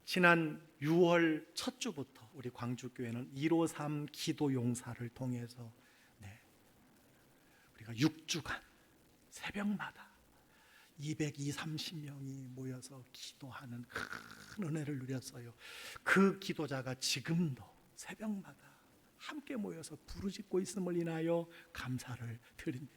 지난 6월 첫 주부터 우리 광주교회는 153 기도 용사를 통해서 우리가 6주간 새벽마다 230명이 모여서 기도하는 큰 은혜를 누렸어요. 그 기도자가 지금도 새벽마다 함께 모여서 부르짖고 있음을 인하여 감사를 드립니다.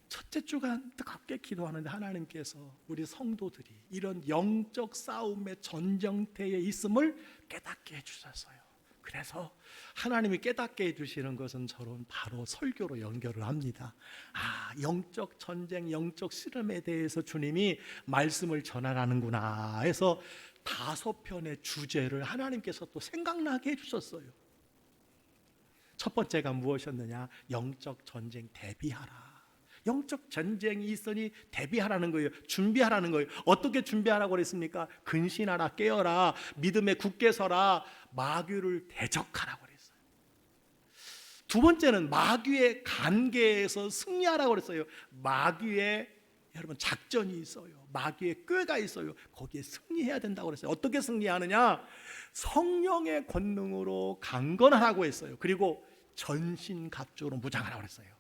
첫째 주간 뜨겁게 기도하는데 하나님께서 우리 성도들이 이런 영적 싸움의 전쟁터에 있음을 깨닫게 해주셨어요. 그래서 하나님이 깨닫게 해주시는 것은 저는 바로 설교로 연결을 합니다. 영적 전쟁, 영적 씨름에 대해서 주님이 말씀을 전하라는구나 해서 5편의 주제를 하나님께서 또 생각나게 해주셨어요. 첫 번째가 무엇이었느냐? 영적 전쟁 대비하라. 영적 전쟁이 있으니 대비하라는 거예요. 준비하라는 거예요. 어떻게 준비하라고 그랬습니까? 근신하라, 깨어라, 믿음에 굳게 서라, 마귀를 대적하라고 그랬어요. 두 번째는 마귀의 관계에서 승리하라고 그랬어요. 마귀의 여러분 작전이 있어요. 마귀의 꾀가 있어요. 거기에 승리해야 된다고 그랬어요. 어떻게 승리하느냐? 성령의 권능으로 강건하라고 했어요. 그리고 전신갑주로 무장하라고 그랬어요.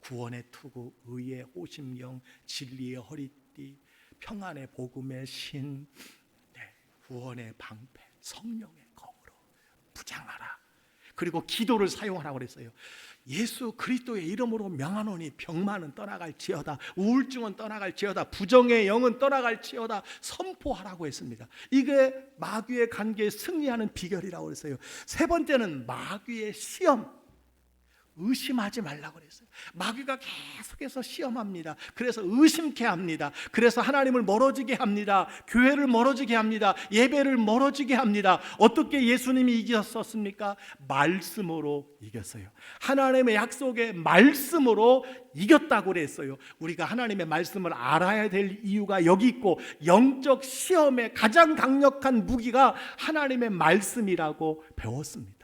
구원의 투구, 의의 호심경, 진리의 허리띠, 평안의 복음의 신, 구원의 방패, 성령의 검으로 무장하라. 그리고 기도를 사용하라고 그랬어요. 예수 그리스도의 이름으로 명하노니 병만은 떠나갈지어다, 우울증은 떠나갈지어다, 부정의 영은 떠나갈지어다 선포하라고 했습니다. 이게 마귀의 관계에 승리하는 비결이라고 그랬어요. 세 번째는 마귀의 시험, 의심하지 말라고 그랬어요. 마귀가 계속해서 시험합니다. 그래서 의심케 합니다. 그래서 하나님을 멀어지게 합니다. 교회를 멀어지게 합니다. 예배를 멀어지게 합니다. 어떻게 예수님이 이겼었습니까? 말씀으로 이겼어요. 하나님의 약속의 말씀으로 이겼다고 그랬어요. 우리가 하나님의 말씀을 알아야 될 이유가 여기 있고, 영적 시험의 가장 강력한 무기가 하나님의 말씀이라고 배웠습니다.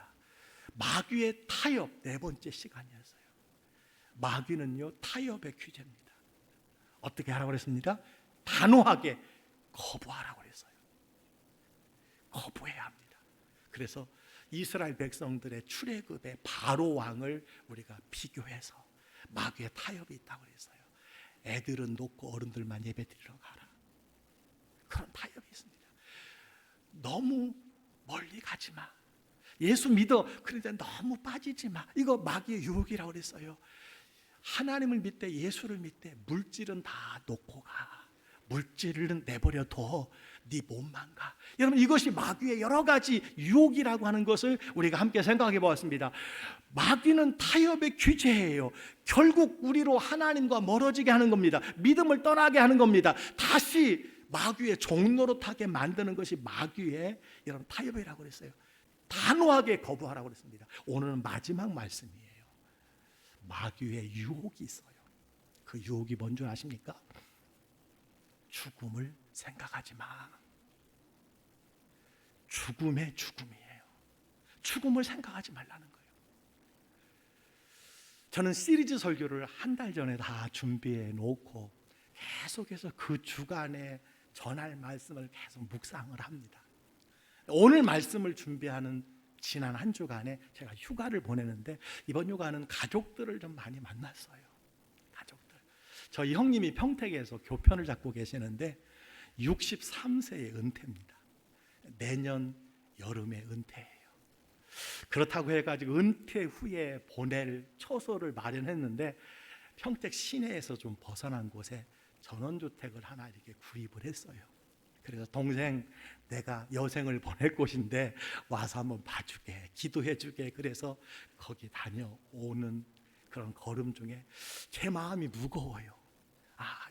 마귀의 타협, 네 번째 시간이었어요. 마귀는요, 타협의 귀재입니다. 어떻게 하라고 그랬습니까? 단호하게 거부하라고 그랬어요. 거부해야 합니다. 그래서 이스라엘 백성들의 출애굽의 바로 왕을 우리가 비교해서 마귀의 타협이 있다고 그랬어요. 애들은 놓고 어른들만 예배드리러 가라. 그런 타협이 있습니다. 너무 멀리 가지 마. 예수 믿어. 그런데 너무 빠지지 마. 이거 마귀의 유혹이라고 그랬어요. 하나님을 믿되 예수를 믿되 물질은 다 놓고 가. 물질은 내버려둬. 네 몸만 가. 여러분, 이것이 마귀의 여러 가지 유혹이라고 하는 것을 우리가 함께 생각해 보았습니다. 마귀는 타협의 규제예요. 결국 우리로 하나님과 멀어지게 하는 겁니다. 믿음을 떠나게 하는 겁니다. 다시 마귀의 종노릇하게 만드는 것이 마귀의 여러분 타협이라고 그랬어요. 단호하게 거부하라고 그랬습니다. 오늘은 마지막 말씀이에요. 마귀의 유혹이 있어요. 그 유혹이 뭔 줄 아십니까? 죽음을 생각하지 마. 죽음의 죽음이에요. 죽음을 생각하지 말라는 거예요. 저는 시리즈 설교를 한 달 전에 다 준비해 놓고 계속해서 그 주간에 전할 말씀을 계속 묵상을 합니다. 오늘 말씀을 준비하는 지난 한 주간에 제가 휴가를 보내는데, 이번 휴가는 가족들을 좀 많이 만났어요. 가족들. 저희 형님이 평택에서 교편을 잡고 계시는데 63세의 은퇴입니다. 내년 여름에 은퇴해요. 그렇다고 해가지고 은퇴 후에 보낼 처소를 마련했는데, 평택 시내에서 좀 벗어난 곳에 전원주택을 하나 이렇게 구입을 했어요. 그래서 동생, 내가 여생을 보낼 곳인데 와서 한번 봐주게, 기도해주게. 그래서 거기 다녀오는 그런 걸음 중에 제 마음이 무거워요.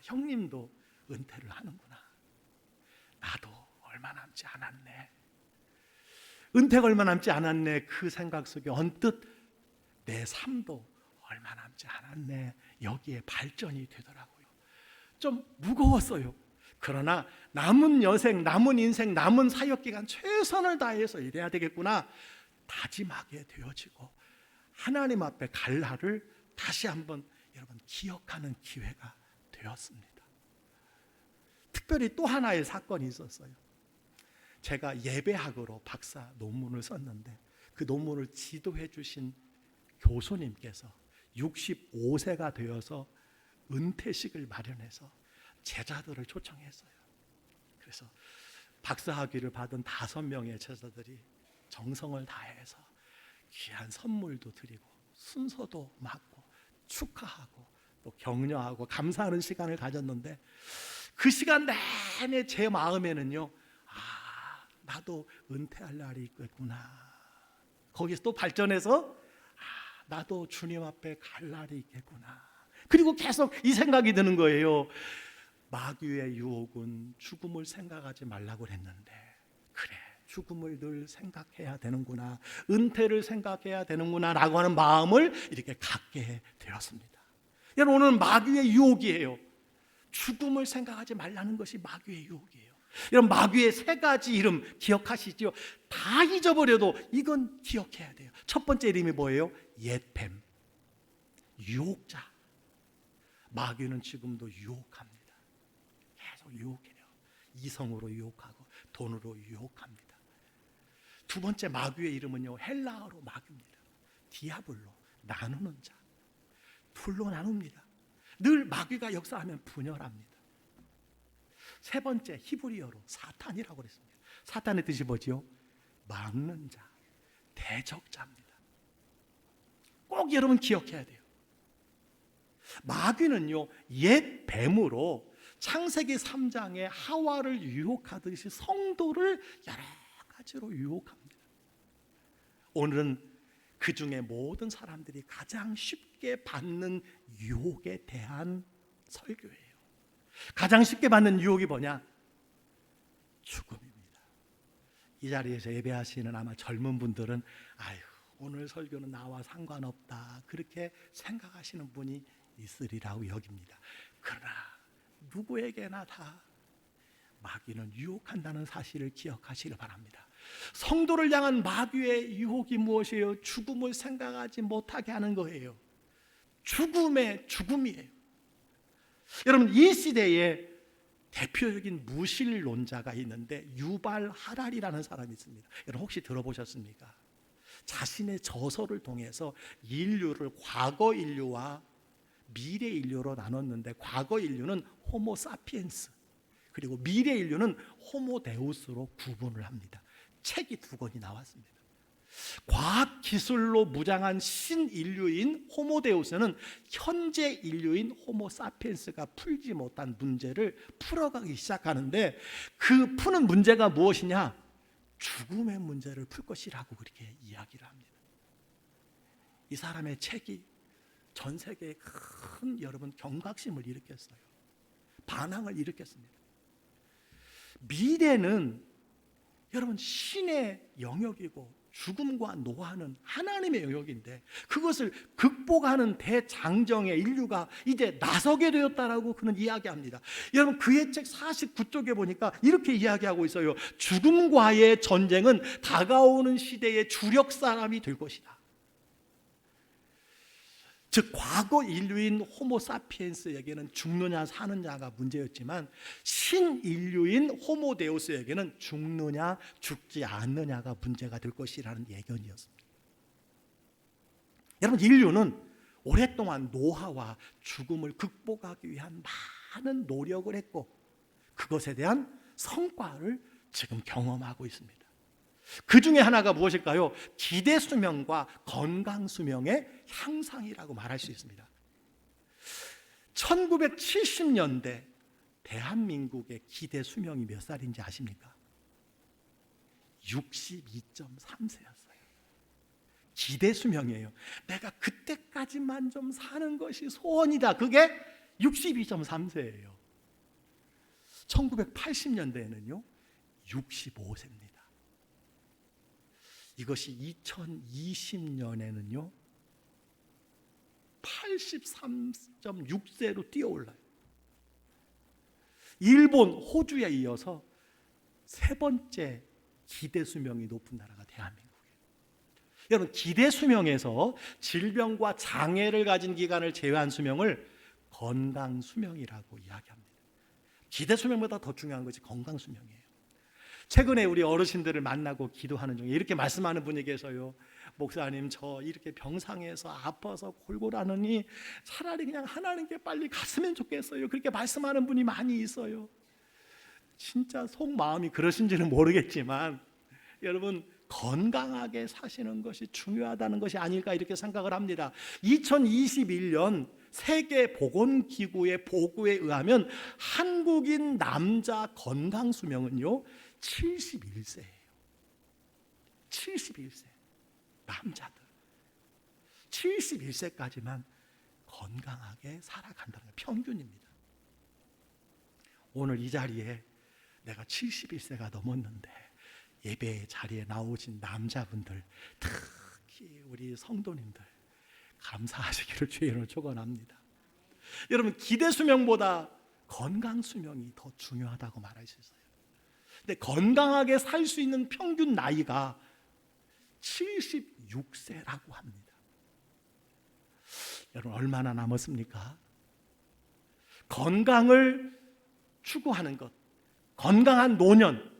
형님도 은퇴를 하는구나. 나도 얼마 남지 않았네. 은퇴가 얼마 남지 않았네. 그 생각 속에 언뜻 내 삶도 얼마 남지 않았네. 여기에 발전이 되더라고요. 좀 무거웠어요. 그러나 남은 여생, 남은 인생, 남은 사역기간 최선을 다해서 일해야 되겠구나 다짐하게 되어지고, 하나님 앞에 갈 날을 다시 한번 여러분 기억하는 기회가 되었습니다. 특별히 또 하나의 사건이 있었어요. 제가 예배학으로 박사 논문을 썼는데 그 논문을 지도해 주신 교수님께서 65세가 되어서 은퇴식을 마련해서 제자들을 초청했어요. 그래서 박사학위를 받은 5명의 제자들이 정성을 다해서 귀한 선물도 드리고 순서도 맡고 축하하고 또 격려하고 감사하는 시간을 가졌는데, 그 시간 내내 제 마음에는요, 나도 은퇴할 날이 있겠구나. 거기서 또 발전해서 나도 주님 앞에 갈 날이 있겠구나. 그리고 계속 이 생각이 드는 거예요. 마귀의 유혹은 죽음을 생각하지 말라고 그랬는데, 그래, 죽음을 늘 생각해야 되는구나, 은퇴를 생각해야 되는구나 라고 하는 마음을 이렇게 갖게 되었습니다. 여러분, 오늘은 마귀의 유혹이에요. 죽음을 생각하지 말라는 것이 마귀의 유혹이에요. 여러분, 마귀의 3가지 이름 기억하시죠? 다 잊어버려도 이건 기억해야 돼요. 첫 번째 이름이 뭐예요? 옛뱀, 유혹자. 마귀는 지금도 유혹합니다. 계속 유혹해요. 이성으로 유혹하고 돈으로 유혹합니다. 두 번째 마귀의 이름은요, 헬라어로 마귀입니다. 디아블로, 나누는 자. 둘로 나눕니다. 늘 마귀가 역사하면 분열합니다. 세 번째 히브리어로 사탄이라고 그랬습니다. 사탄의 뜻이 뭐지요? 막는 자, 대적자입니다. 꼭 여러분 기억해야 돼요. 마귀는요, 옛 뱀으로 창세기 3장에 하와를 유혹하듯이 성도를 여러 가지로 유혹합니다. 오늘은 그 중에 모든 사람들이 가장 쉽게 받는 유혹에 대한 설교예요. 가장 쉽게 받는 유혹이 뭐냐? 죽음입니다. 이 자리에서 예배하시는 아마 젊은 분들은 아유, 오늘 설교는 나와 상관없다, 그렇게 생각하시는 분이 있으리라고 여깁니다. 그러나 누구에게나 다 마귀는 유혹한다는 사실을 기억하시길 바랍니다. 성도를 향한 마귀의 유혹이 무엇이에요? 죽음을 생각하지 못하게 하는 거예요. 죽음의 죽음이에요. 여러분, 이 시대에 대표적인 무신론자가 있는데 유발 하랄이라는 사람이 있습니다. 여러분 혹시 들어보셨습니까? 자신의 저서를 통해서 인류를 과거 인류와 미래 인류로 나눴는데, 과거 인류는 호모 사피엔스, 그리고 미래 인류는 호모 데우스로 구분을 합니다. 책이 2권이 나왔습니다. 과학 기술로 무장한 신인류인 호모 데우스는 현재 인류인 호모 사피엔스가 풀지 못한 문제를 풀어가기 시작하는데, 그 푸는 문제가 무엇이냐? 죽음의 문제를 풀 것이라고 그렇게 이야기를 합니다. 이 사람의 책이 전 세계에 큰 여러분 경각심을 일으켰어요. 반항을 일으켰습니다. 미래는 여러분 신의 영역이고 죽음과 노화는 하나님의 영역인데, 그것을 극복하는 대장정에 인류가 이제 나서게 되었다라고 그는 이야기합니다. 여러분, 그의 책 49쪽에 보니까 이렇게 이야기하고 있어요. 죽음과의 전쟁은 다가오는 시대의 주력 사람이 될 것이다. 즉 과거 인류인 호모 사피엔스에게는 죽느냐 사느냐가 문제였지만, 신인류인 호모 데우스에게는 죽느냐 죽지 않느냐가 문제가 될 것이라는 예견이었습니다. 여러분, 인류는 오랫동안 노화와 죽음을 극복하기 위한 많은 노력을 했고, 그것에 대한 성과를 지금 경험하고 있습니다. 그 중에 하나가 무엇일까요? 기대 수명과 건강 수명의 향상이라고 말할 수 있습니다. 1970년대 대한민국의 기대 수명이 몇 살인지 아십니까? 62.3세였어요. 기대 수명이에요. 내가 그때까지만 좀 사는 것이 소원이다. 그게 62.3세예요. 1980년대에는요 65세입니다. 이것이 2020년에는요 83.6세로 뛰어올라요. 일본, 호주에 이어서 3번째 기대 수명이 높은 나라가 대한민국이에요. 여러분, 기대 수명에서 질병과 장애를 가진 기간을 제외한 수명을 건강 수명이라고 이야기합니다. 기대 수명보다 더 중요한 것이 건강 수명이에요. 최근에 우리 어르신들을 만나고 기도하는 중에 이렇게 말씀하는 분이 계셔요. 목사님, 저 이렇게 병상에서 아파서 골골하느니 차라리 그냥 하나님께 빨리 갔으면 좋겠어요. 그렇게 말씀하는 분이 많이 있어요. 진짜 속마음이 그러신지는 모르겠지만 여러분, 건강하게 사시는 것이 중요하다는 것이 아닐까 이렇게 생각을 합니다. 2021년 세계보건기구의 보고에 의하면 한국인 남자 건강수명은요 71세예요. 71세 남자들 71세까지만 건강하게 살아간다는 게 평균입니다. 오늘 이 자리에 내가 71세가 넘었는데 예배 자리에 나오신 남자분들, 특히 우리 성도님들 감사하시기를 주의 이름으로 축원합니다. 여러분, 기대 수명보다 건강 수명이 더 중요하다고 말할 수 있어요. 근데 건강하게 살 수 있는 평균 나이가 76세라고 합니다. 여러분, 얼마나 남았습니까? 건강을 추구하는 것, 건강한 노년,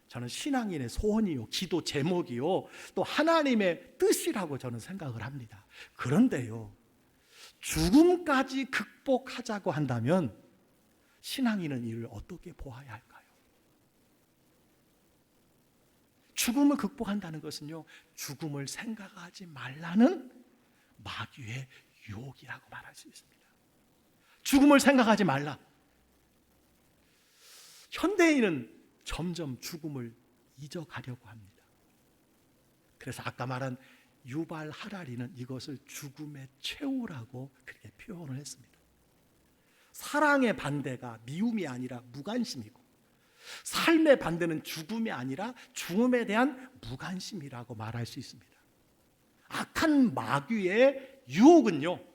저는 신앙인의 소원이요, 기도 제목이요, 또 하나님의 뜻이라고 저는 생각을 합니다. 그런데요, 죽음까지 극복하자고 한다면 신앙인은 이를 어떻게 보아야 할까요? 죽음을 극복한다는 것은요, 죽음을 생각하지 말라는 마귀의 유혹이라고 말할 수 있습니다. 죽음을 생각하지 말라. 현대인은 점점 죽음을 잊어가려고 합니다. 그래서 아까 말한 유발 하라리는 이것을 죽음의 최후라고 그렇게 표현을 했습니다. 사랑의 반대가 미움이 아니라 무관심이고, 삶의 반대는 죽음이 아니라 죽음에 대한 무관심이라고 말할 수 있습니다. 악한 마귀의 유혹은요,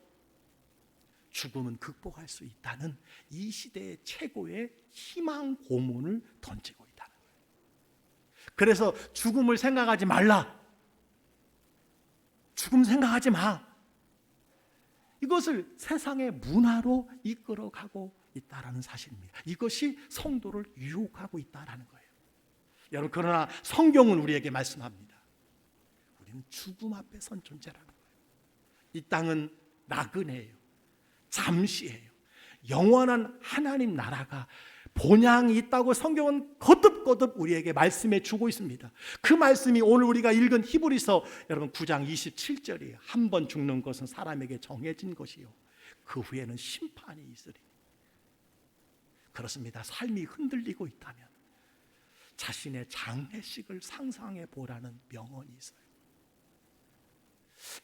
죽음은 극복할 수 있다는 이 시대의 최고의 희망 고문을 던지고 있다는 거예요. 그래서 죽음을 생각하지 말라, 죽음 생각하지 마, 이것을 세상의 문화로 이끌어가고 있다는 사실입니다. 이것이 성도를 유혹하고 있다는 거예요. 여러분, 그러나 성경은 우리에게 말씀합니다. 우리는 죽음 앞에 선 존재라는 거예요. 이 땅은 나그네예요. 잠시예요. 영원한 하나님 나라가 본향이 있다고 성경은 거듭거듭 우리에게 말씀해 주고 있습니다. 그 말씀이 오늘 우리가 읽은 히브리서 여러분 9장 27절이에요. 한 번 죽는 것은 사람에게 정해진 것이요, 그 후에는 심판이 있으리. 그렇습니다. 삶이 흔들리고 있다면 자신의 장례식을 상상해 보라는 명언이 있어요.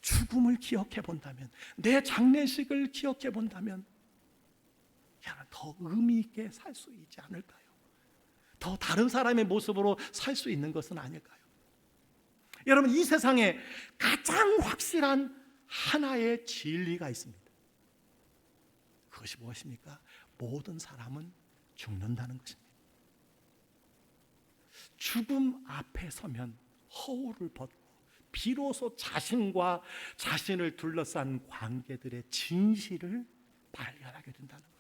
죽음을 기억해 본다면, 내 장례식을 기억해 본다면 더 의미 있게 살 수 있지 않을까요? 더 다른 사람의 모습으로 살 수 있는 것은 아닐까요? 여러분, 이 세상에 가장 확실한 하나의 진리가 있습니다. 그것이 무엇입니까? 모든 사람은 죽는다는 것입니다. 죽음 앞에 서면 허울을 벗고 비로소 자신과 자신을 둘러싼 관계들의 진실을 발견하게 된다는 거예요.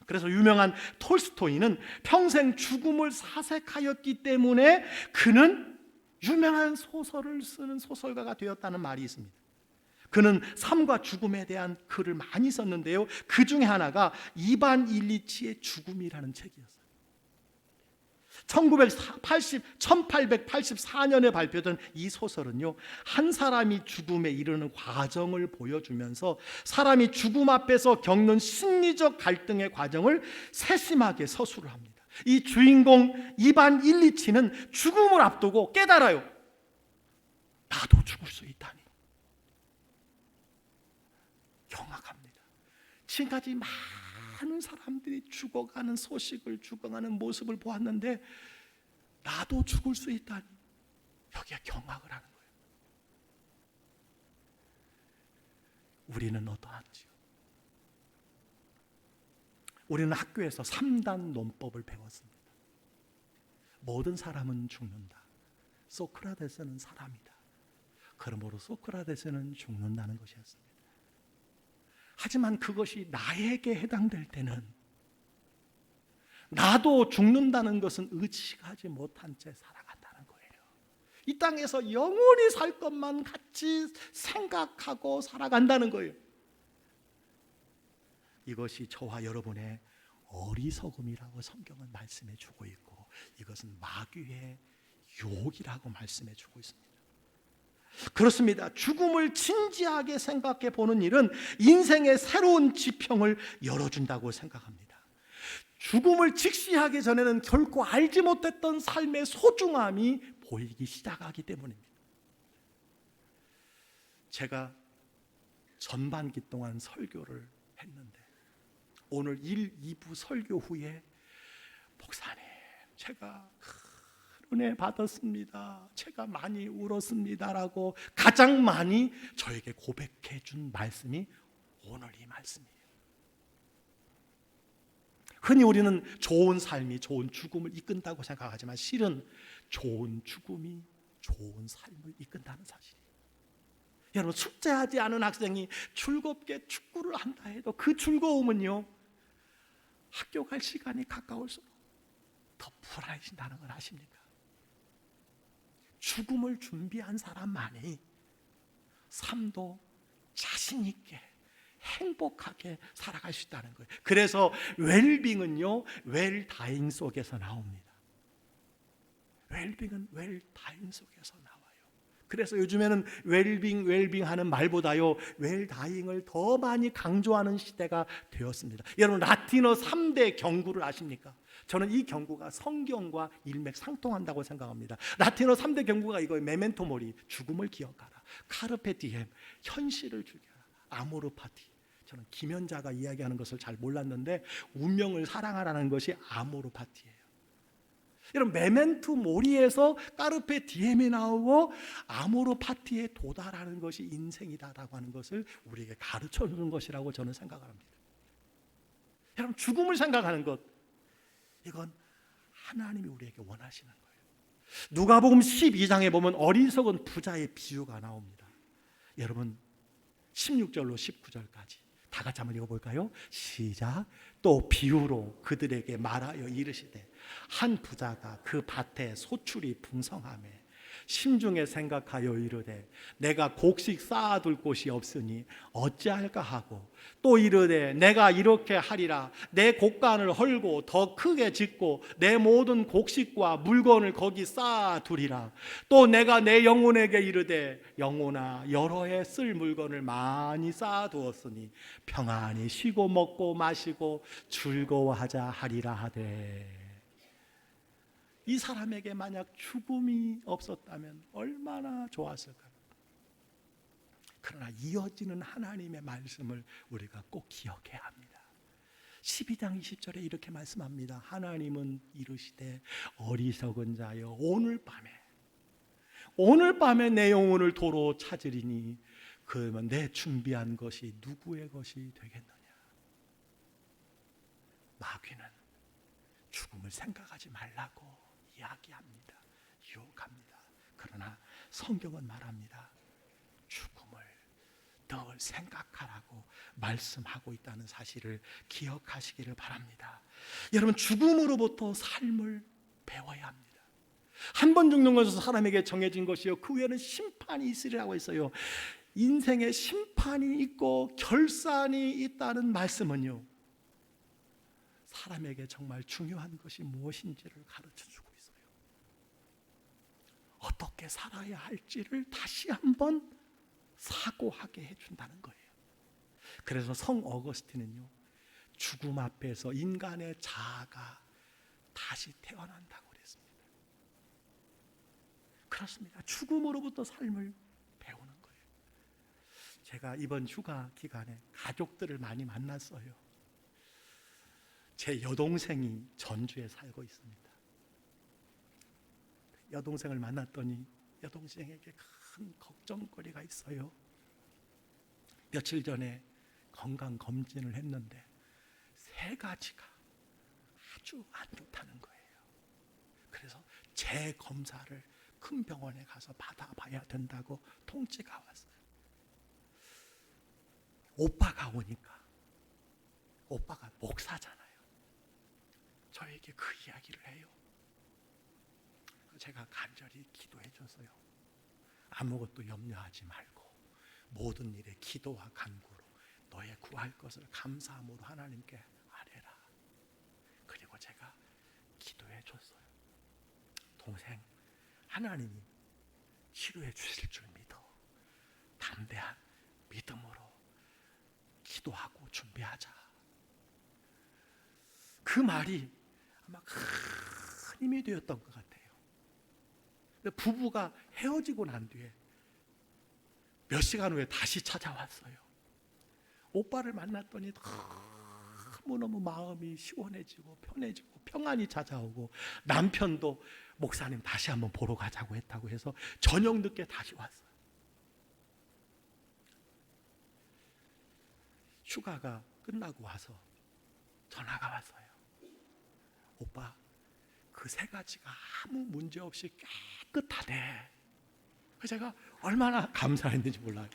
그래서 유명한 톨스토이는 평생 죽음을 사색하였기 때문에 그는 유명한 소설을 쓰는 소설가가 되었다는 말이 있습니다. 그는 삶과 죽음에 대한 글을 많이 썼는데요, 그 중에 하나가 이반 일리치의 죽음이라는 책이었어요. 1884년에 발표된 이 소설은요, 한 사람이 죽음에 이르는 과정을 보여주면서 사람이 죽음 앞에서 겪는 심리적 갈등의 과정을 세심하게 서술을 합니다. 이 주인공 이반 일리치는 죽음을 앞두고 깨달아요. 나도 죽을 수 있다니. 경악합니다. 지금까지 많은 사람들이 죽어가는 소식을, 죽어가는 모습을 보았는데 나도 죽을 수 있다니, 여기에 경악을 하는 거예요. 우리는 어떠한지요? 우리는 학교에서 3단 논법을 배웠습니다. 모든 사람은 죽는다. 소크라테스는 사람이다. 그러므로 소크라테스는 죽는다는 것이었습니다. 하지만 그것이 나에게 해당될 때는 나도 죽는다는 것은 의식하지 못한 채 살아간다는 거예요. 이 땅에서 영원히 살 것만 같이 생각하고 살아간다는 거예요. 이것이 저와 여러분의 어리석음이라고 성경은 말씀해 주고 있고, 이것은 마귀의 유혹이라고 말씀해 주고 있습니다. 그렇습니다. 죽음을 진지하게 생각해 보는 일은 인생의 새로운 지평을 열어준다고 생각합니다. 죽음을 직시하기 전에는 결코 알지 못했던 삶의 소중함이 보이기 시작하기 때문입니다. 제가 전반기 동안 설교를 했는데 오늘 1, 2부 설교 후에 목사님, 제가 은혜 받았습니다, 제가 많이 울었습니다라고 가장 많이 저에게 고백해 준 말씀이 오늘 이 말씀이에요. 흔히 우리는 좋은 삶이 좋은 죽음을 이끈다고 생각하지만 실은 좋은 죽음이 좋은 삶을 이끈다는 사실이에요. 여러분, 숙제하지 않은 학생이 즐겁게 축구를 한다 해도 그 즐거움은요, 학교 갈 시간이 가까울수록 더 불안해진다는 걸 아십니까? 죽음을 준비한 사람만이 삶도 자신 있게 행복하게 살아갈 수 있다는 거예요. 그래서 웰빙은요, 웰다잉 속에서 나옵니다. 웰빙은 웰다잉 속에서 나와요. 그래서 요즘에는 웰빙 하는 말보다요, 웰다잉을 더 많이 강조하는 시대가 되었습니다. 여러분, 라틴어 3대 경구를 아십니까? 저는 이 경구가 성경과 일맥상통한다고 생각합니다. 라틴어 3대 경구가 이거예요. 메멘토 모리, 죽음을 기억하라. 카르페 디엠, 현실을 즐겨라. 아모르 파티. 저는 김연자가 이야기하는 것을 잘 몰랐는데 운명을 사랑하라는 것이 아모르 파티예요. 여러분, 메멘토 모리에서 까르페 디엠이 나오고 아모르 파티에 도달하는 것이 인생이다라고 하는 것을 우리에게 가르쳐 주는 것이라고 저는 생각을 합니다. 여러분, 죽음을 생각하는 것, 이건 하나님이 우리에게 원하시는 거예요. 누가복음 12장에 보면 어리석은 부자의 비유가 나옵니다. 여러분, 16절로 19절까지 다 같이 한번 읽어볼까요? 시작. 또 비유로 그들에게 말하여 이르시되 한 부자가 그 밭에 소출이 풍성하매 심중에 생각하여 이르되 내가 곡식 쌓아둘 곳이 없으니 어찌할까 하고, 또 이르되 내가 이렇게 하리라. 내 곡간을 헐고 더 크게 짓고 내 모든 곡식과 물건을 거기 쌓아두리라. 또 내가 내 영혼에게 이르되 영혼아, 여러 해 쓸 물건을 많이 쌓아두었으니 평안히 쉬고 먹고 마시고 즐거워하자 하리라 하되, 이 사람에게 만약 죽음이 없었다면 얼마나 좋았을까요? 그러나 이어지는 하나님의 말씀을 우리가 꼭 기억해야 합니다. 12장 20절에 이렇게 말씀합니다. 하나님은 이르시되 어리석은 자여, 오늘 밤에 내 영혼을 도로 찾으리니 그러면 내 준비한 것이 누구의 것이 되겠느냐. 마귀는 죽음을 생각하지 말라고 이야기합니다. 유혹합니다. 그러나 성경은 말합니다. 죽음을 늘 생각하라고 말씀하고 있다는 사실을 기억하시기를 바랍니다. 여러분, 죽음으로부터 삶을 배워야 합니다. 한 번 죽는 것은 사람에게 정해진 것이요, 그 후에는 심판이 있으리라고 했어요. 인생에 심판이 있고 결산이 있다는 말씀은요, 사람에게 정말 중요한 것이 무엇인지를 가르쳐주고 있어요. 어떻게 살아야 할지를 다시 한번 사고하게 해준다는 거예요. 그래서 성 어거스틴은요, 죽음 앞에서 인간의 자아가 다시 태어난다고 그랬습니다. 그렇습니다. 죽음으로부터 삶을 배우는 거예요. 제가 이번 휴가 기간에 가족들을 많이 만났어요. 제 여동생이 전주에 살고 있습니다. 여동생을 만났더니 여동생에게 큰 걱정거리가 있어요. 며칠 전에 건강검진을 했는데 3가지가 아주 안 좋다는 거예요. 그래서 재검사를 큰 병원에 가서 받아봐야 된다고 통지가 왔어요. 오빠가 오니까, 오빠가 목사잖아요. 저에게 그 이야기를 해요. 제가 간절히 기도해 줬어요. 아무것도 염려하지 말고 모든 일에 기도와 간구로 너의 구할 것을 감사함으로 하나님께 아뢰라. 그리고 제가 기도해 줬어요. 동생, 하나님이 치료해 주실 줄 믿어. 담대한 믿음으로 기도하고 준비하자. 그 말이 아마 큰 힘이 되었던 것 같아요. 부부가 헤어지고 난 뒤에 몇 시간 후에 다시 찾아왔어요. 오빠를 만났더니 너무너무 마음이 시원해지고 편해지고 평안이 찾아오고, 남편도 목사님 다시 한번 보러 가자고 했다고 해서 저녁 늦게 다시 왔어요. 휴가가 끝나고 와서 전화가 왔어요. 오빠, 그 세 가지가 아무 문제 없이 깨끗하대. 제가 얼마나 감사했는지 몰라요.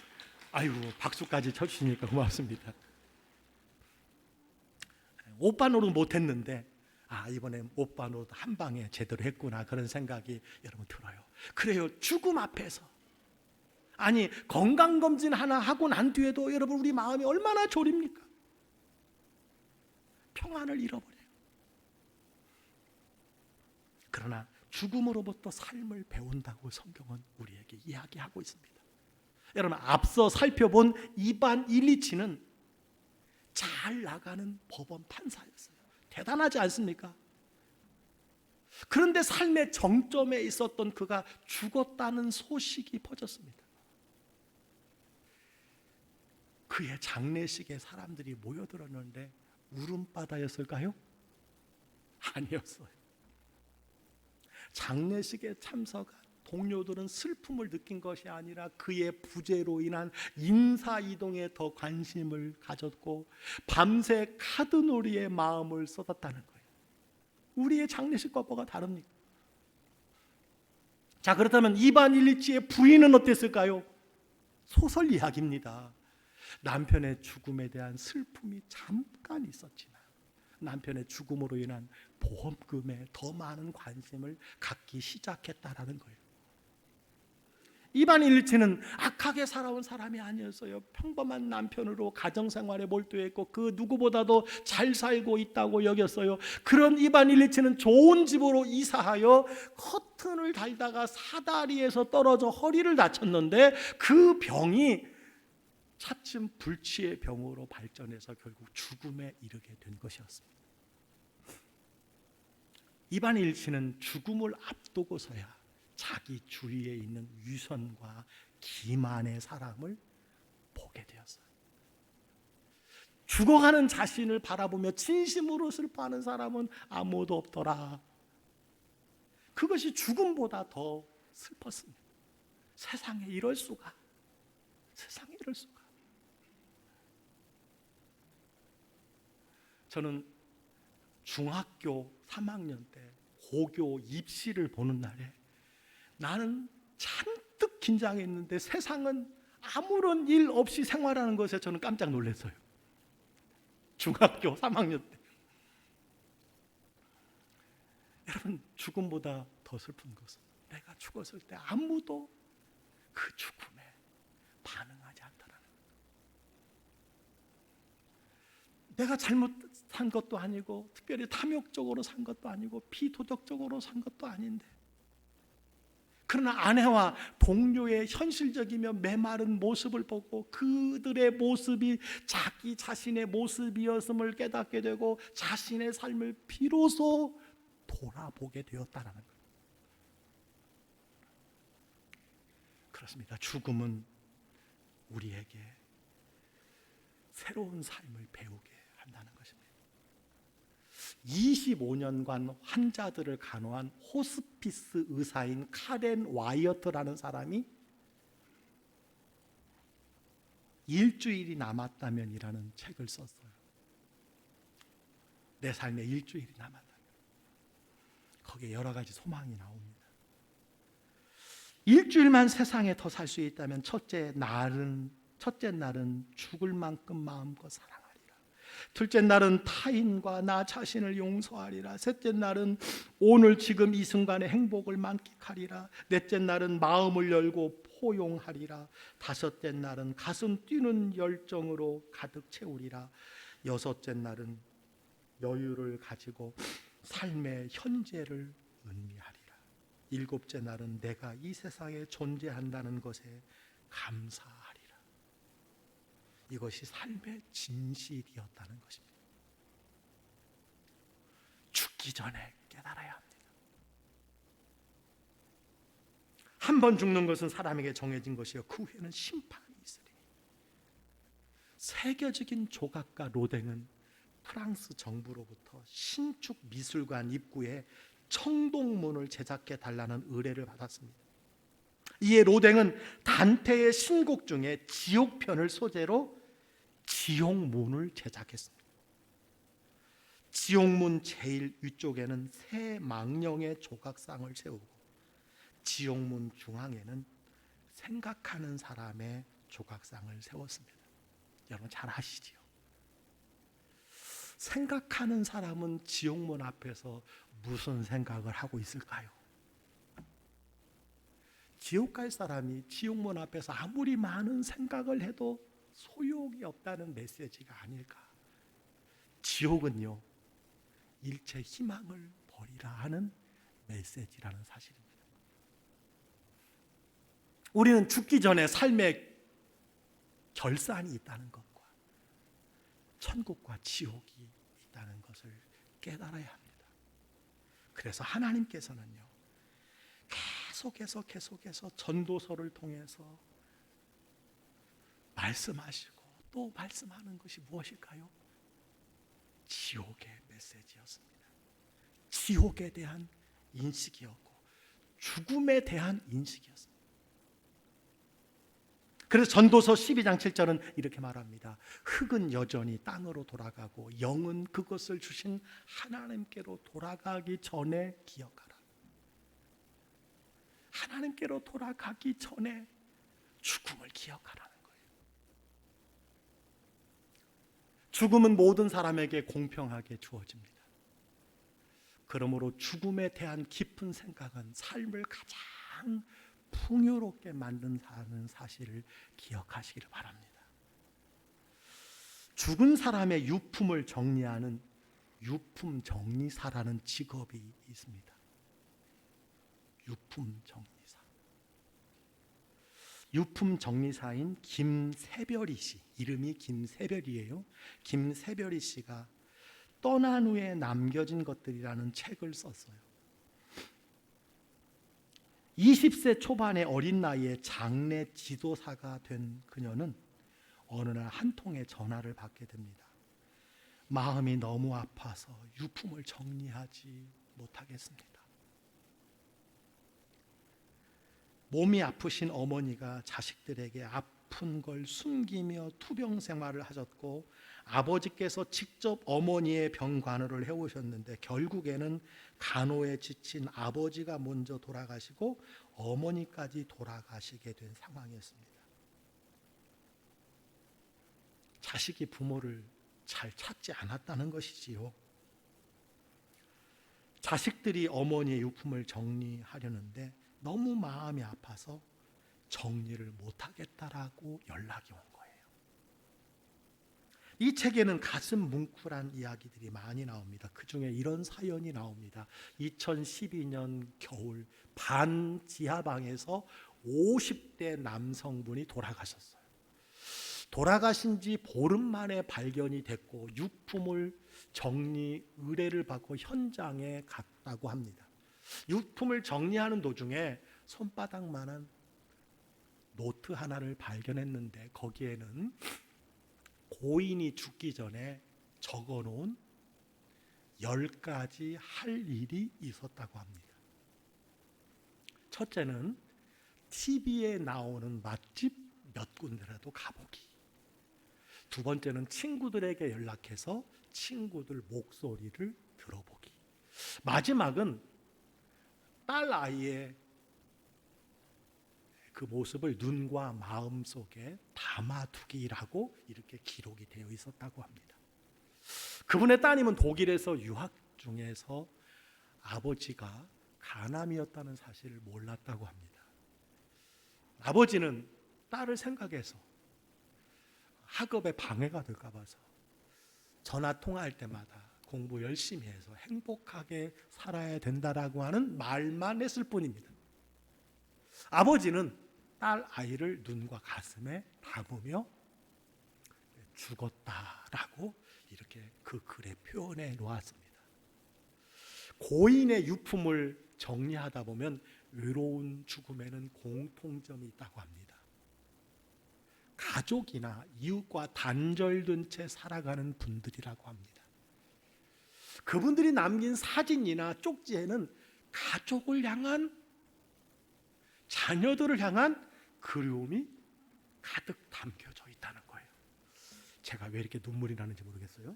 아이고, 박수까지 쳐주시니까 고맙습니다. 오빠 노릇 못했는데 이번에 오빠 노릇 한 방에 제대로 했구나, 그런 생각이 여러분 들어요. 그래요. 죽음 앞에서, 아니 건강검진 하나 하고 난 뒤에도 여러분 우리 마음이 얼마나 졸입니까? 평안을 잃어버려요. 그러나 죽음으로부터 삶을 배운다고 성경은 우리에게 이야기하고 있습니다. 여러분, 앞서 살펴본 이반 일리치는 잘 나가는 법원 판사였어요. 대단하지 않습니까? 그런데 삶의 정점에 있었던 그가 죽었다는 소식이 퍼졌습니다. 그의 장례식에 사람들이 모여들었는데 울음바다였을까요? 아니었어요. 장례식에 참석한 동료들은 슬픔을 느낀 것이 아니라 그의 부재로 인한 인사이동에 더 관심을 가졌고 밤새 카드놀이에 마음을 쏟았다는 거예요. 우리의 장례식과 뭐가 다릅니까? 자, 그렇다면 이반 일리치의 부인은 어땠을까요? 소설 이야기입니다. 남편의 죽음에 대한 슬픔이 잠깐 있었지만 남편의 죽음으로 인한 보험금에 더 많은 관심을 갖기 시작했다라는 거예요. 이반 일리치는 악하게 살아온 사람이 아니었어요. 평범한 남편으로 가정생활에 몰두했고 그 누구보다도 잘 살고 있다고 여겼어요. 그런 이반 일리치는 좋은 집으로 이사하여 커튼을 달다가 사다리에서 떨어져 허리를 다쳤는데 그 병이 차츰 불치의 병으로 발전해서 결국 죽음에 이르게 된 것이었습니다. 이반 일치는 죽음을 앞두고서야 자기 주위에 있는 위선과 기만의 사람을 보게 되었어요. 죽어가는 자신을 바라보며 진심으로 슬퍼하는 사람은 아무도 없더라. 그것이 죽음보다 더 슬펐습니다. 세상에 이럴 수가. 세상에 이럴 수가. 저는 중학교 3학년 때 고교 입시를 보는 날에 나는 잔뜩 긴장했는데 세상은 아무런 일 없이 생활하는 것에 저는 깜짝 놀랐어요. 중학교 3학년 때. 여러분, 죽음보다 더 슬픈 것은 내가 죽었을 때 아무도 그 죽음에 반응하지 않더라는 거예요. 내가 잘못 산 것도 아니고 특별히 탐욕적으로 산 것도 아니고 비도덕적으로 산 것도 아닌데, 그러나 아내와 동료의 현실적이며 메마른 모습을 보고 그들의 모습이 자기 자신의 모습이었음을 깨닫게 되고 자신의 삶을 비로소 돌아보게 되었다는 거예요. 그렇습니다. 죽음은 우리에게 새로운 삶을 배우게 한다는 것입니다. 25년간 환자들을 간호한 호스피스 의사인 카렌 와이어트라는 사람이 일주일이 남았다면이라는 책을 썼어요. 내 삶에 일주일이 남았다면. 거기에 여러 가지 소망이 나옵니다. 일주일만 세상에 더 살 수 있다면 첫째 날은 죽을 만큼 마음껏 사랑하리라. 둘째 날은 타인과 나 자신을 용서하리라. 셋째 날은 오늘 지금 이 순간의 행복을 만끽하리라. 넷째 날은 마음을 열고 포용하리라. 다섯째 날은 가슴 뛰는 열정으로 가득 채우리라. 여섯째 날은 여유를 가지고 삶의 현재를 음미하리라. 일곱째 날은 내가 이 세상에 존재한다는 것에 감사하리라. 이것이 삶의 진실이었다는 것입니다. 죽기 전에 깨달아야 합니다. 한 번 죽는 것은 사람에게 정해진 것이요 그 후에는 심판이 있으리. 세계적인 조각가 로댕은 프랑스 정부로부터 신축 미술관 입구에 청동문을 제작해 달라는 의뢰를 받았습니다. 이에 로댕은 단테의 신곡 중에 지옥편을 소재로 지옥문을 제작했습니다. 지옥문 제일 위쪽에는 새 망령의 조각상을 세우고 지옥문 중앙에는 생각하는 사람의 조각상을 세웠습니다. 여러분 잘 아시지요? 생각하는 사람은 지옥문 앞에서 무슨 생각을 하고 있을까요? 지옥 갈 사람이 지옥문 앞에서 아무리 많은 생각을 해도 소용이 없다는 메시지가 아닐까. 지옥은요, 일체 희망을 버리라 하는 메시지라는 사실입니다. 우리는 죽기 전에 삶의 결산이 있다는 것과 천국과 지옥이 있다는 것을 깨달아야 합니다. 그래서 하나님께서는요, 계속해서 전도서를 통해서 말씀하시고 또 말씀하는 것이 무엇일까요? 지옥의 메시지였습니다. 지옥에 대한 인식이었고 죽음에 대한 인식이었습니다. 그래서 전도서 12장 7절은 이렇게 말합니다. 흙은 여전히 땅으로 돌아가고 영은 그것을 주신 하나님께로 돌아가기 전에 기억하라. 하나님께로 돌아가기 전에 죽음을 기억하라는 거예요. 죽음은 모든 사람에게 공평하게 주어집니다. 그러므로 죽음에 대한 깊은 생각은 삶을 가장 풍요롭게 만든다는 사실을 기억하시기를 바랍니다. 죽은 사람의 유품을 정리하는 유품 정리사라는 직업이 있습니다. 유품 정리사. 유품 정리사인 김새별이 씨, 이름이 김새별이에요. 김새별이 씨가 떠난 후에 남겨진 것들이라는 책을 썼어요. 20세 초반의 어린 나이에 장례 지도사가 된 그녀는 어느 날 한 통의 전화를 받게 됩니다. 마음이 너무 아파서 유품을 정리하지 못하겠습니다. 몸이 아프신 어머니가 자식들에게 아픈 걸 숨기며 투병 생활을 하셨고 아버지께서 직접 어머니의 병 간호를 해오셨는데 결국에는 간호에 지친 아버지가 먼저 돌아가시고 어머니까지 돌아가시게 된 상황이었습니다. 자식이 부모를 잘 찾지 않았다는 것이지요. 자식들이 어머니의 유품을 정리하려는데 너무 마음이 아파서 정리를 못하겠다라고 연락이 온 거예요. 이 책에는 가슴 뭉클한 이야기들이 많이 나옵니다. 그 중에 이런 사연이 나옵니다. 2012년 겨울 반 지하방에서 50대 남성분이 돌아가셨어요. 돌아가신 지 보름 만에 발견이 됐고 유품을 정리 의뢰를 받고 현장에 갔다고 합니다. 유품을 정리하는 도중에 손바닥만한 노트 하나를 발견했는데 거기에는 고인이 죽기 전에 적어놓은 10가지 할 일이 있었다고 합니다. 첫째는 TV에 나오는 맛집 몇 군데라도 가보기. 두 번째는 친구들에게 연락해서 친구들 목소리를 들어보기. 마지막은 딸 아이의 그 모습을 눈과 마음 속에 담아두기라고 이렇게 기록이 되어 있었다고 합니다. 그분의 따님은 독일에서 유학 중에서 아버지가 간암이었다는 사실을 몰랐다고 합니다. 아버지는 딸을 생각해서 학업에 방해가 될까 봐서 전화 통화할 때마다 공부 열심히 해서 행복하게 살아야 된다라고 하는 말만 했을 뿐입니다. 아버지는 딸 아이를 눈과 가슴에 담으며 죽었다라고 이렇게 그 글에 표현해 놓았습니다. 고인의 유품을 정리하다 보면 외로운 죽음에는 공통점이 있다고 합니다. 가족이나 이웃과 단절된 채 살아가는 분들이라고 합니다. 그분들이 남긴 사진이나 쪽지에는 가족을 향한, 자녀들을 향한 그리움이 가득 담겨져 있다는 거예요. 제가 왜 이렇게 눈물이 나는지 모르겠어요.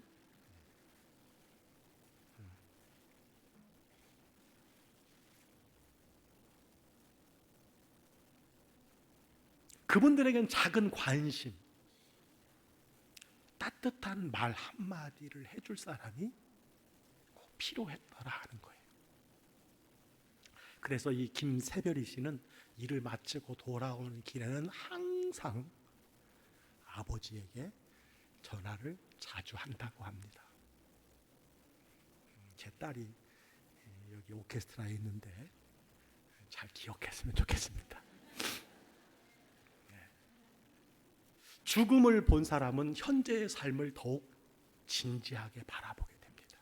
그분들에겐 작은 관심, 따뜻한 말 한마디를 해줄 사람이 꼭 필요했더라 하는 거예요. 그래서 이 김새별이 씨는 일을 마치고 돌아오는 길에는 항상 아버지에게 전화를 자주 한다고 합니다. 제 딸이 여기 오케스트라에 있는데 잘 기억했으면 좋겠습니다. 죽음을 본 사람은 현재의 삶을 더욱 진지하게 바라보게 됩니다.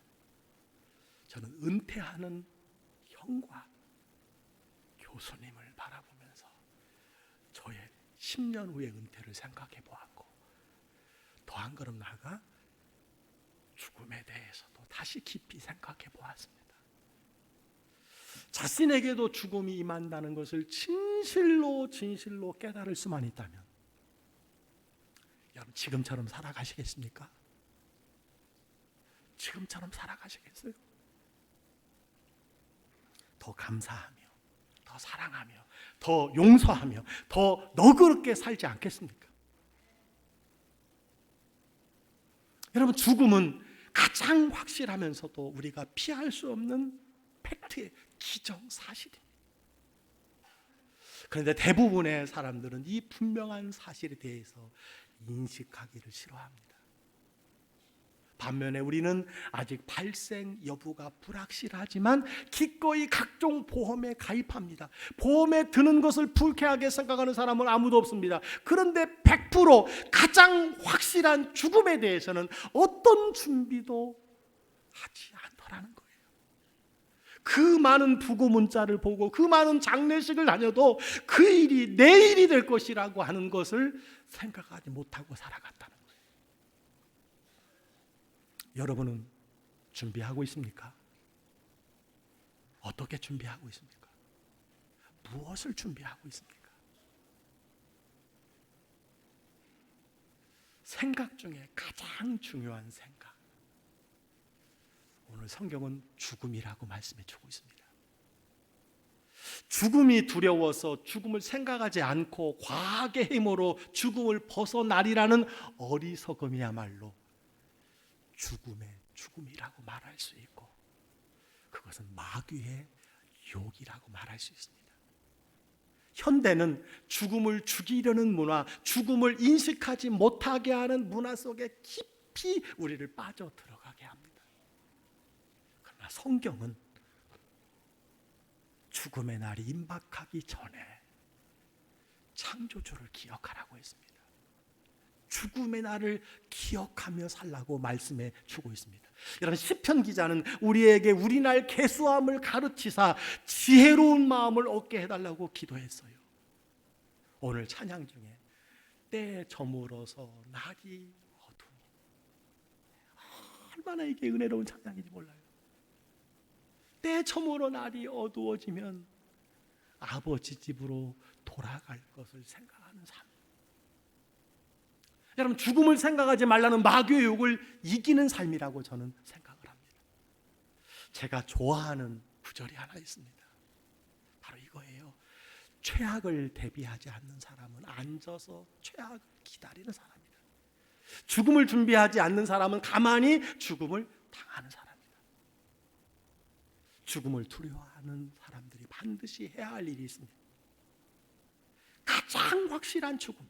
저는 은퇴하는 형과 교수님을 바라보면서 저의 10년 후의 은퇴를 생각해 보았고, 더 한 걸음 나아가 죽음에 대해서도 다시 깊이 생각해 보았습니다. 자신에게도 죽음이 임한다는 것을 진실로 깨달을 수만 있다면 여러분, 지금처럼 살아가시겠습니까? 지금처럼 살아가시겠어요? 더 감사하며, 더 사랑하며, 더 용서하며, 더 너그럽게 살지 않겠습니까? 여러분, 죽음은 가장 확실하면서도 우리가 피할 수 없는 팩트의 기정사실입니다. 그런데 대부분의 사람들은 이 분명한 사실에 대해서 인식하기를 싫어합니다. 반면에 우리는 아직 발생 여부가 불확실하지만 기꺼이 각종 보험에 가입합니다. 보험에 드는 것을 불쾌하게 생각하는 사람은 아무도 없습니다. 그런데 100% 가장 확실한 죽음에 대해서는 어떤 준비도 하지 않더라는 거예요. 그 많은 부고 문자를 보고 그 많은 장례식을 다녀도 그 일이 내 일이 될 것이라고 하는 것을 생각하지 못하고 살아갔다는 거예요. 여러분은 준비하고 있습니까? 어떻게 준비하고 있습니까? 무엇을 준비하고 있습니까? 생각 중에 가장 중요한 생각, 오늘 성경은 죽음이라고 말씀해 주고 있습니다. 죽음이 두려워서 죽음을 생각하지 않고 과학의 힘으로 죽음을 벗어나리라는 어리석음이야말로 죽음이라고 말할 수 있고, 그것은 마귀의 욕이라고 말할 수 있습니다. 현대는 죽음을 죽이려는 문화, 죽음을 인식하지 못하게 하는 문화 속에 깊이 우리를 빠져 들어가게 합니다. 그러나 성경은 죽음의 날이 임박하기 전에 창조주를 기억하라고 했습니다. 죽음의 날을 기억하며 살라고 말씀해 주고 있습니다. 여러분, 시편 기자는 우리에게 우리 날 계수함을 가르치사 지혜로운 마음을 얻게 해달라고 기도했어요. 오늘 찬양 중에 때에 저물어서 날이 어두니, 얼마나 이게 은혜로운 찬양인지 몰라요. 때에 저물어 날이 어두워지면 아버지 집으로 돌아갈 것을 생각하는 삶. 여러분, 죽음을 생각하지 말라는 마귀의 욕을 이기는 삶이라고 저는 생각을 합니다. 제가 좋아하는 구절이 하나 있습니다. 바로 이거예요. 최악을 대비하지 않는 사람은 앉아서 최악을 기다리는 사람이다. 죽음을 준비하지 않는 사람은 가만히 죽음을 당하는 사람이다. 죽음을 두려워하는 사람들이 반드시 해야 할 일이 있습니다. 가장 확실한 죽음,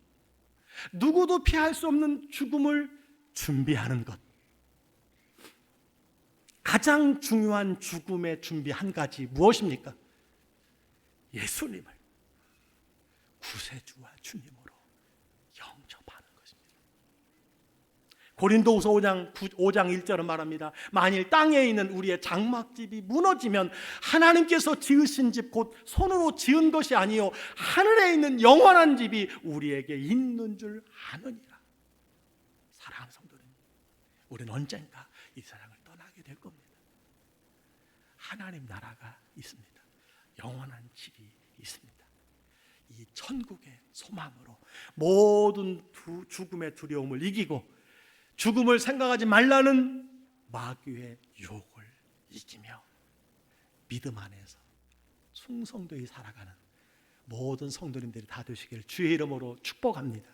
누구도 피할 수 없는 죽음을 준비하는 것. 가장 중요한 죽음의 준비 한 가지 무엇입니까? 예수님을 구세주와 주님으로 영접하는 것입니다. 고린도후서 5장 1절은 말합니다. 만일 땅에 있는 우리의 장막집이 무너지면 하나님께서 지으신 집 곧 손으로 지은 것이 아니요 하늘에 있는 영원한 집이 우리에게 있는 줄 아느니라. 사랑하는 성도님, 우리는 언젠가 이 세상을 떠나게 될 겁니다. 하나님 나라가 있습니다. 영원한 집이 있습니다. 이 천국의 소망으로 모든 죽음의 두려움을 이기고 죽음을 생각하지 말라는 마귀의 유혹을 이기며 믿음 안에서 충성되이 살아가는 모든 성도님들이 다 되시기를 주의 이름으로 축복합니다.